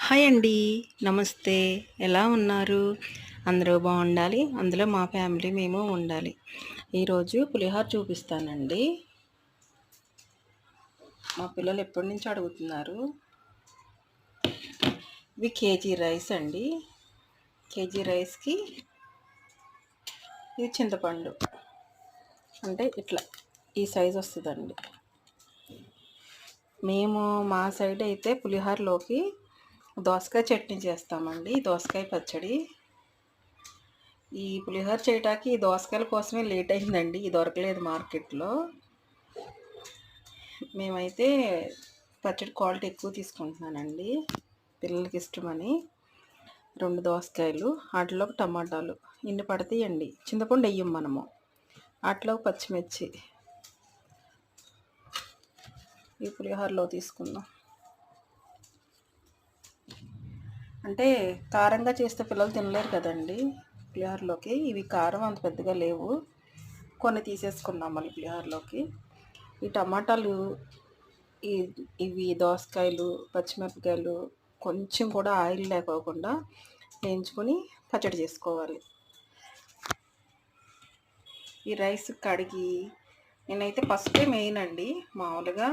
Hi అండి. నమస్తే. ఎలా ఉన్నారు? అందరూ బాగుండాలి. అందులో మా ఫ్యామిలీ మేము ఉండాలి. ఈరోజు పులిహోర చూపిస్తానండి. మా పిల్లలు ఎప్పటి నుంచి అడుగుతున్నారు. ఇవి కేజీ రైస్ అండి. కేజీ రైస్కి ఇది చింతపండు అంటే ఇట్లా ఈ సైజు వస్తుందండి. మేము మా సైడ్ అయితే పులిహోరలోకి దోసకాయ చట్నీ చేస్తామండి. దోసకాయ పచ్చడి. ఈ పులిహోర చేయటానికి ఈ దోసకాయల కోసమే లేట్ అయిందండి. ఇది దొరకలేదు మార్కెట్లో. మేమైతే పచ్చడి క్వాలిటీ ఎక్కువ తీసుకుంటున్నానండి, పిల్లలకి ఇష్టమని. 2 దోసకాయలు, వాటిలోకి టమాటాలు ఇన్ని పడతాయండి. చింతపండు వెయ్యం మనము. వాటిలోకి పచ్చిమిర్చి ఈ పులిహోరలో తీసుకుందాం. అంటే కారంగా చేస్తే పిల్లలు తినలేరు కదండి పులిహోరలోకి. ఇవి కారం అంత పెద్దగా లేవు, కొన్ని తీసేసుకున్నాం మళ్ళీ పులిహోరలోకి. ఈ టమాటాలు, ఇవి దోసకాయలు, పచ్చిమిరపకాయలు కొంచెం కూడా ఆయిల్ లేకోకుండా వేయించుకొని పచ్చడి చేసుకోవాలి. ఈ రైస్ కడిగి నేనైతే ఫస్టే మెయిన్ అండి. మామూలుగా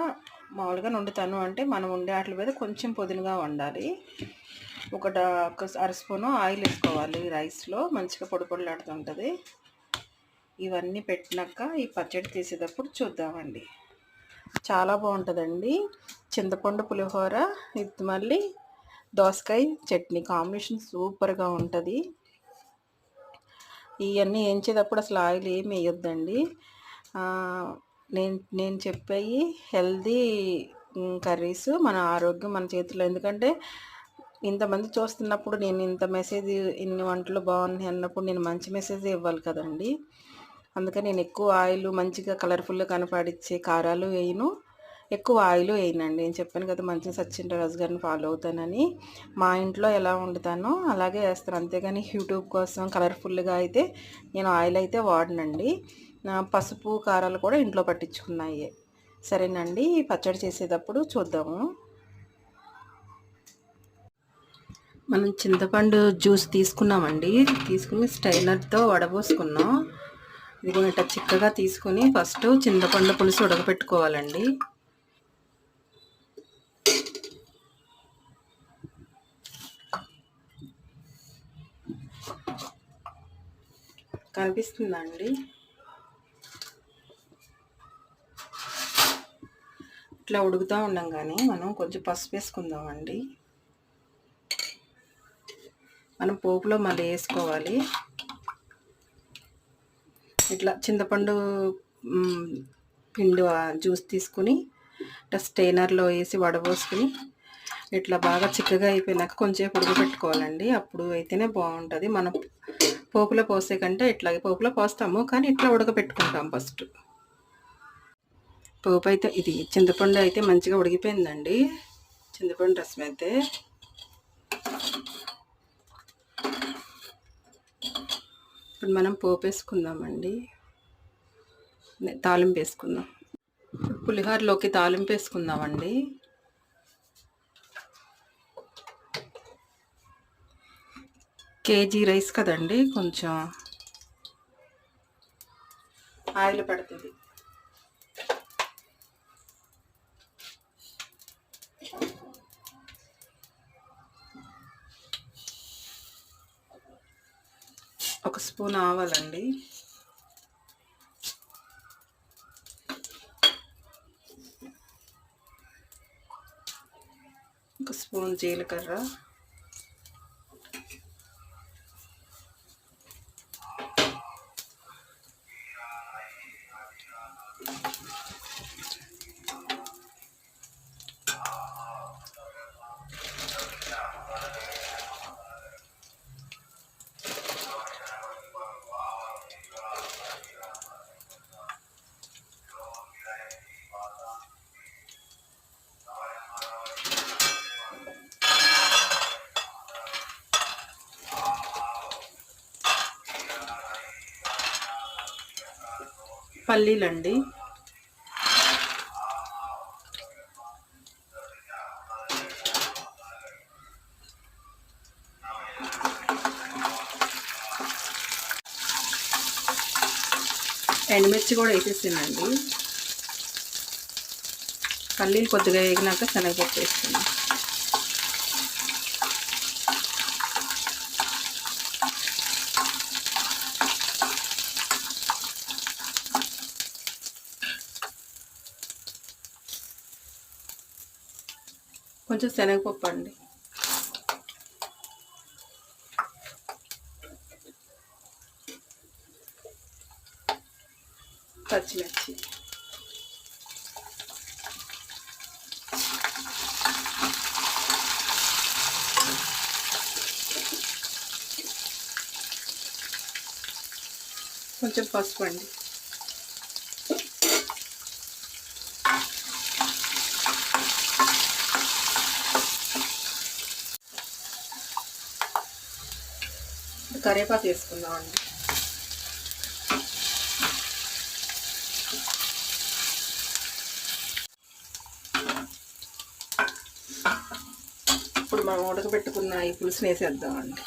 వండుతాను అంటే మనం వండే వాటి మీద కొంచెం పొదునుగా వండాలి. ఒక అర స్పూను ఆయిల్ వేసుకోవాలి రైస్లో, మంచిగా పొడి పొడిలాడుతుంటుంది. ఇవన్నీ పెట్టినాక ఈ పచ్చడి తీసేటప్పుడు చూద్దామండి. చాలా బాగుంటుందండి. చింతపండు పులిహోర ఇది మళ్ళీ దోసకాయ చట్నీ కాంబినేషన్ సూపర్గా ఉంటుంది. ఇవన్నీ వేయించేటప్పుడు అసలు ఆయిల్ ఏమి వేయొద్దండి. నేను చెప్పేవి హెల్దీ కర్రీస్. మన ఆరోగ్యం మన చేతిలో. ఎందుకంటే ఇంతమంది చూస్తున్నప్పుడు నేను ఇంత మెసేజ్, ఇన్ని వంటలు బాగున్నాయి అన్నప్పుడు నేను మంచి మెసేజ్ ఇవ్వాలి కదండి. అందుకని నేను ఎక్కువ ఆయిల్, మంచిగా కలర్ఫుల్గా కనపడిచ్చే కారాలు వేయను, ఎక్కువ ఆయిల్ వేయనండి. నేను చెప్పాను కదా మంచిగా సచిన్ రాజు గారిని ఫాలో అవుతానని. మా ఇంట్లో ఎలా వండుతానో అలాగే వేస్తాను. అంతేగాని యూట్యూబ్ కోసం కలర్ఫుల్గా అయితే నేను ఆయిల్ అయితే వాడనండి. పసుపు కారాలు కూడా ఇంట్లో పట్టించుకున్నాయి. సరేనండి, పచ్చడి చేసేటప్పుడు చూద్దాము. మనం చింతపండు జ్యూస్ తీసుకున్నామండి. తీసుకుని స్ట్రైనర్తో వడబోసుకున్నాం. ఇది ఇట్లా చిక్కగా తీసుకుని ఫస్ట్ చింతపండు పులుసు ఉడకపెట్టుకోవాలండి. కనిపిస్తుందా అండి? ఇట్లా ఉడుకుతూ ఉండంగానే మనం కొంచెం పసుపు వేసుకుందామండి. మనం పోపులో మళ్ళీ వేసుకోవాలి. ఇట్లా చింతపండు పిండి జ్యూస్ తీసుకుని ఇట్లా స్టెయినర్లో వేసి వడబోసుకుని ఇట్లా బాగా చిక్కగా అయిపోయినాక కొంచెం ఉడకపెట్టుకోవాలండి. అప్పుడు అయితేనే బాగుంటుంది. మనం పోపులో పోసే కంటే ఇట్లాగే పోపులో పోస్తాము, కానీ ఇట్లా ఉడకపెట్టుకుంటాం ఫస్ట్. పోపు అయితే ఇది చింతపండు అయితే మంచిగా ఉడికిపోయిందండి. చింతపండు రసం అయితే ఇప్పుడు మనం పోపు వేసుకుందామండి. తాలింపు వేసుకుందాం. పులిహోరలోకి తాలింపు వేసుకుందామండి. కేజీ రైస్ కదండి, కొంచెం ఆయిల్ పడుతుంది. ఒక స్పూన్ ఆవాలండి, ఒక స్పూన్ జీలకర్ర, పల్లీలండి, ఎండుమిర్చి కూడా వేసేసానండి. పల్లీలు కొద్దిగా వేగినాక శనగపప్పు వేస్తున్నాను. కొంచెం శనగపప్పు అండి. పచ్చిమిర్చి, కొంచెం పసుపు అండి. కరివేపాకు వేసుకుందామండి. ఇప్పుడు మనం ఉడకబెట్టుకున్న ఈ పులుసుని వేసేద్దామండి.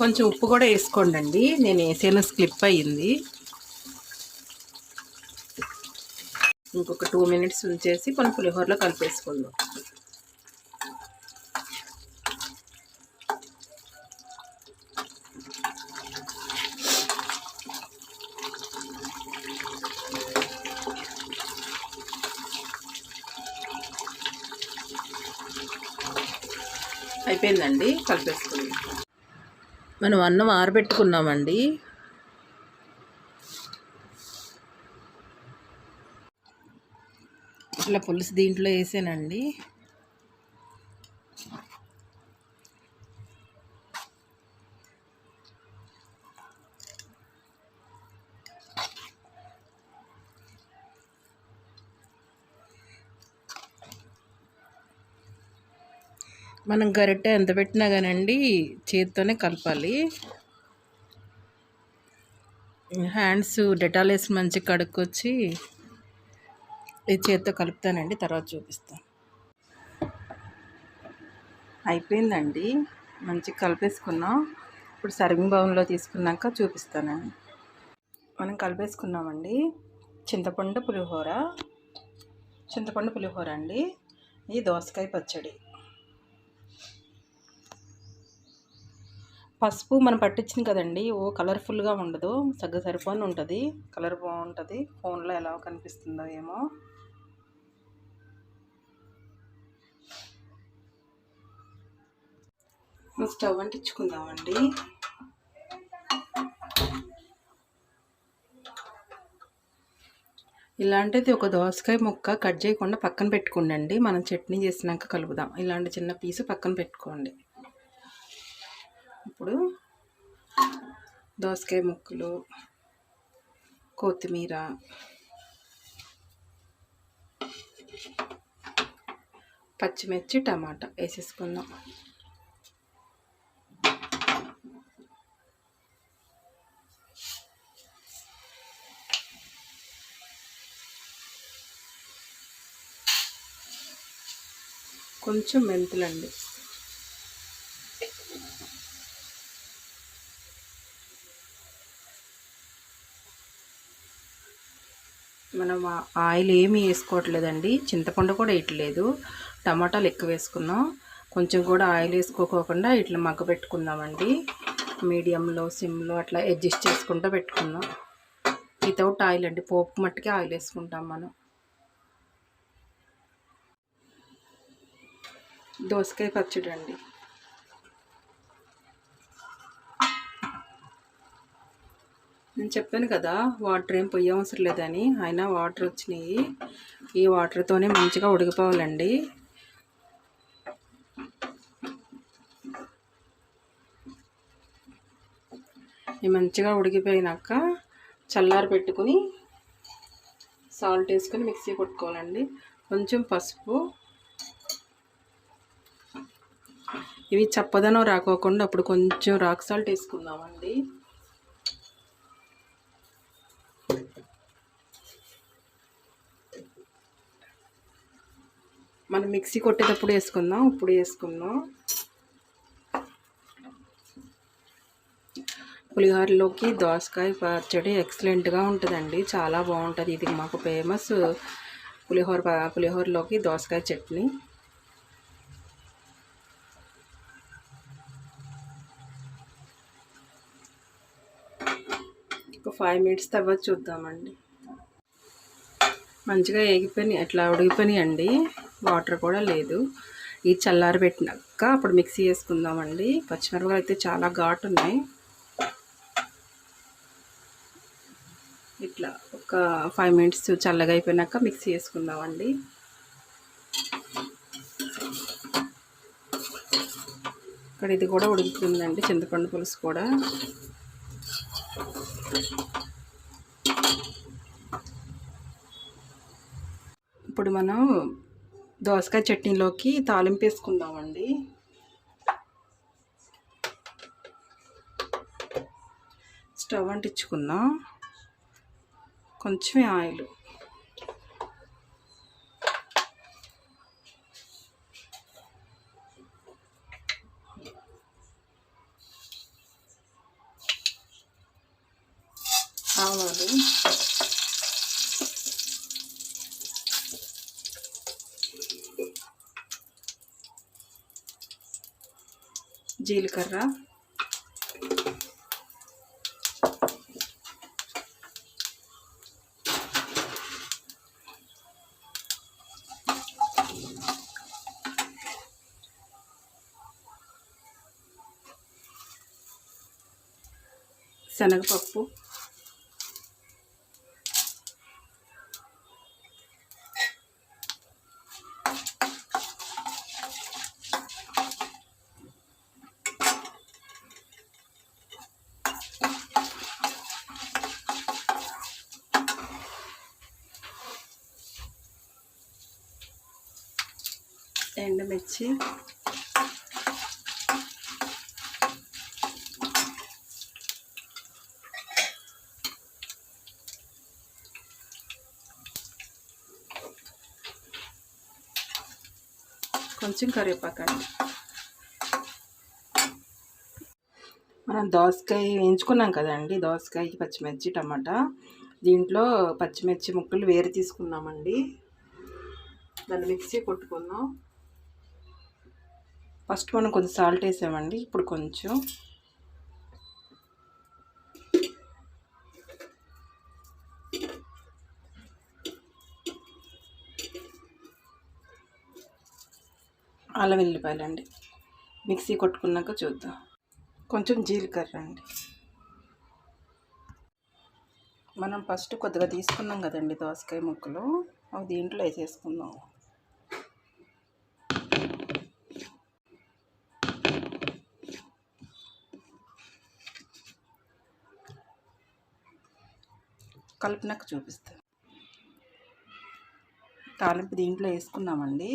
కొంచెం ఉప్పు కూడా వేసుకోండి. నేను వేసాను, స్లిప్ అయ్యింది. ఇంకొక 2 మినిట్స్ ఉంచేసి కొన్ని పులిహోరలో కలిపేసుకుందాం. అయిపోయిందండి, కలిపేసుకుందాం. మనం అన్నం ఆరబెట్టుకున్నామండి. ఇట్లా పులుసు దీంట్లో వేసానండి. మనం గరిటె ఎంత పెట్టినా కానండి చేతితోనే కలపాలి. హ్యాండ్స్ డెటాల్ వేసి మంచిగా కడుక్కొచ్చి ఈ చేతితో కలుపుతానండి, తర్వాత చూపిస్తాను. అయిపోయిందండి, మంచిగా కలిపేసుకున్నాం. ఇప్పుడు సర్వింగ్ బౌల్లో తీసుకున్నాక చూపిస్తానండి. మనం కలిపేసుకున్నామండి. చింతపండు పులిహోర అండి. ఇది దోసకాయ పచ్చడి. పసుపు మనం పట్టించింది కదండి, కలర్ఫుల్గా ఉండదు, సరిపోని ఉంటుంది. కలర్ బాగుంటుంది. ఫోన్లో ఎలా కనిపిస్తుందో ఏమో. స్టవ్ అంటించుకుందామండి. ఇలాంటిది ఒక దోసకాయ ముక్క కట్ చేయకుండా పక్కన పెట్టుకోండి. మనం చట్నీ చేసినాక కలుపుదాం. ఇలాంటి చిన్న పీసు పక్కన పెట్టుకోండి. ఇప్పుడు దోసకాయ ముక్కలు, కొత్తిమీర, పచ్చిమిర్చి, టమాటా వేసేసుకుందాం. కొంచెం మెంతులండి. మనం ఆయిల్ ఏమీ వేసుకోవట్లేదండి. చింతపండు కూడా వేయట్లేదు. టమాటాలు ఎక్కువ వేసుకున్నాం. కొంచెం కూడా ఆయిల్ వేసుకోకుండా ఇట్లా మగ్గ పెట్టుకుందామండి. మీడియంలో, సిమ్లో అట్లా అడ్జస్ట్ చేసుకుంటూ పెట్టుకుందాం. వితౌట్ ఆయిల్ అండి, పోపు మట్టుకే ఆయిల్ వేసుకుంటాం మనం. దోసకాయ పచ్చడి అండి. నేను చెప్పాను కదా, వాటర్ ఏం పొయ్యి అవసరం లేదని. అయినా వాటర్ వచ్చినాయి. ఈ వాటర్తోనే మంచిగా ఉడికిపోవాలండి. ఇవి మంచిగా ఉడికిపోయినాక చల్లారి పెట్టుకుని సాల్ట్ వేసుకొని మిక్సీ కొట్టుకోవాలండి. కొంచెం పసుపు. ఇవి చప్పదనం రాకోకుండా అప్పుడు కొంచెం రాక్ సాల్ట్ వేసుకుందామండి. మనం మిక్సీ కొట్టేటప్పుడు వేసుకుందాం, ఇప్పుడు వేసుకుందాం. పులిహోరలోకి దోసకాయ పచ్చడి ఎక్సలెంట్గా ఉంటుందండి, చాలా బాగుంటుంది. ఇది మాకు ఫేమస్ పులిహోరలోకి దోసకాయ చట్నీ. ఒక 5 మినిట్స్ తర్వాత చూద్దామండి. మంచిగా ఏగిపోయినాయి, అట్లా ఉడిగిపోయినాయండి, వాటర్ కూడా లేదు. ఈ చల్లారి పెట్టినాక అప్పుడు మిక్సీ వేసుకుందామండి. పచ్చిమిరపకాయలు అయితే చాలా ఘాటు ఉన్నాయి. ఇట్లా ఒక 5 మినిట్స్ చల్లగా అయిపోయినాక మిక్సీ వేసుకుందామండి. ఇక్కడ ఇది కూడా ఉడుకుతుందండి, చింతపండు పులుసు కూడా. ఇప్పుడు మనం దోసకాయ చట్నీలోకి తాలింపు వేసుకుందామండి. స్టవ్ అంటించుకుందాం. కొంచెం ఆయిల్, ఆవాలు, జీలకర్ర, శనగపప్పు, ఎండుమిర్చి, కొంచెం కరివేపాకండి. మనం దోసకాయ వేయించుకున్నాం కదండి, దోసకాయ, పచ్చిమిర్చి, టమాటా, దీంట్లో పచ్చిమిర్చి ముక్కలు వేరు తీసుకున్నామండి. దాన్ని మిక్సీ కొట్టుకుందాం. ఫస్ట్ మనం కొంచెం సాల్ట్ వేసామండి, ఇప్పుడు కొంచెం అల్లం వెల్లిపాయలండి, మిక్సీ కొట్టుకున్నాక చూద్దాం. కొంచెం జీలకర్ర అండి. మనం ఫస్ట్ కొద్దిగా తీసుకున్నాం కదండి దోసకాయ ముక్కలు, అవి దీంట్లో వేసేసుకుందాం. కలిపినాక చూపిస్తాను. తాలింపు దీంట్లో వేసుకున్నామండి.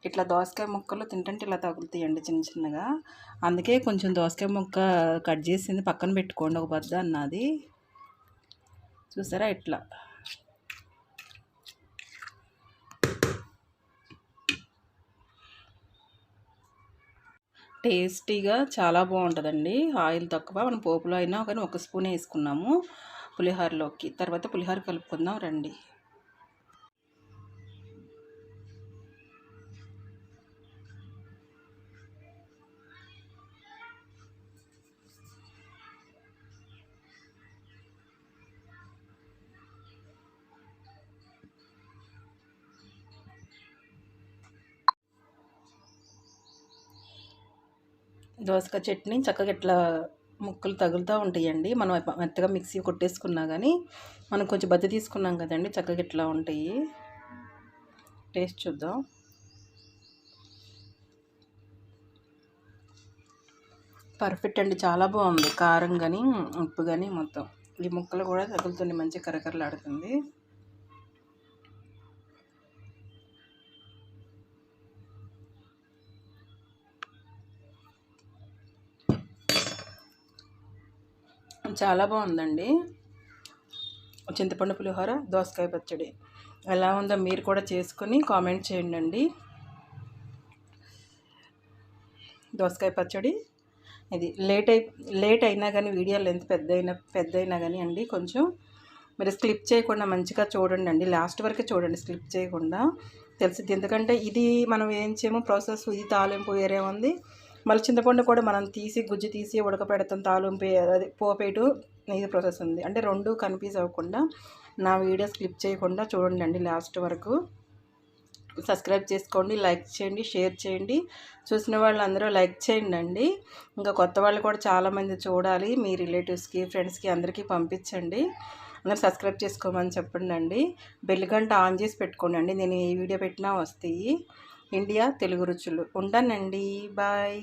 ఇట్లా దోసకాయ ముక్కలు తింటుంటే ఇలా తగులుతాయండి చిన్న చిన్నగా, అందుకే కొంచెం దోసకాయ ముక్క కట్ చేసింది పక్కన పెట్టుకోండి, ఒక బద్ద అన్నది చూసారా. ఇట్లా టేస్టీగా చాలా బాగుంటుందండి. ఆయిల్ తక్కువ, మనం పోపులో అయినా కానీ 1 స్పూన్ వేసుకున్నాము పులిహోరలోకి. తర్వాత పులిహోర కలుపుకుందాం రండి. దోసకాయ చట్నీ చక్కగా ఇట్లా ముక్కలు తగులుతూ ఉంటాయండి. మనం మెత్తగా మిక్సీ కొట్టేసుకున్నా కానీ మనం కొంచెం బద్ద తీసుకున్నాం కదండి, చక్కగా ఇట్లా ఉంటాయి. టేస్ట్ చూద్దాం. పర్ఫెక్ట్ అండి, చాలా బాగుంది. కారం కానీ ఉప్పు కానీ మొత్తం ఈ ముక్కలు కూడా తగులుతుంది, మంచి కరకరలాడుతుంది. చాలా బాగుందండి చింతపండు పులిహోర, దోసకాయ పచ్చడి. ఎలా ఉందో మీరు కూడా చేసుకొని కామెంట్ చేయండి. దోసకాయ పచ్చడి ఇది లేట్ అయినా కానీ వీడియో లెంత్ పెద్ద అయినా కానీ అండి కొంచెం మీరు స్కిప్ చేయకుండా మంచిగా చూడండి అండి, లాస్ట్ వరకే చూడండి స్కిప్ చేయకుండా, తెలిసిద్ది. ఎందుకంటే ఇది మనం ఏం చేయము ప్రాసెస్, ఇది తాలింపు వేరే ఉంది, మళ్ళీ చింతపండు కూడా మనం గుజ్జు తీసి ఉడకపెడతాం, తాలింపు అది పోపేటు ఇది ప్రాసెస్ ఉంది. అంటే రెండు కన్ఫ్యూజ్ అవ్వకుండా నా వీడియో స్కిప్ చేయకుండా చూడండి అండి లాస్ట్ వరకు. సబ్స్క్రైబ్ చేసుకోండి, లైక్ చేయండి, షేర్ చేయండి. చూసిన వాళ్ళందరూ లైక్ చేయండి అండి. ఇంకా కొత్త వాళ్ళు కూడా చాలామంది చూడాలి, మీ రిలేటివ్స్కి ఫ్రెండ్స్కి అందరికీ పంపించండి. అందరూ సబ్స్క్రైబ్ చేసుకోమని చెప్పండి అండి. బెల్ గంట ఆన్ చేసి పెట్టుకోండి అండి, నేను ఏ వీడియో పెట్టినా వస్తాయి. ఇండియా తెలుగు రుచులు. ఉంటానండి, బాయ్.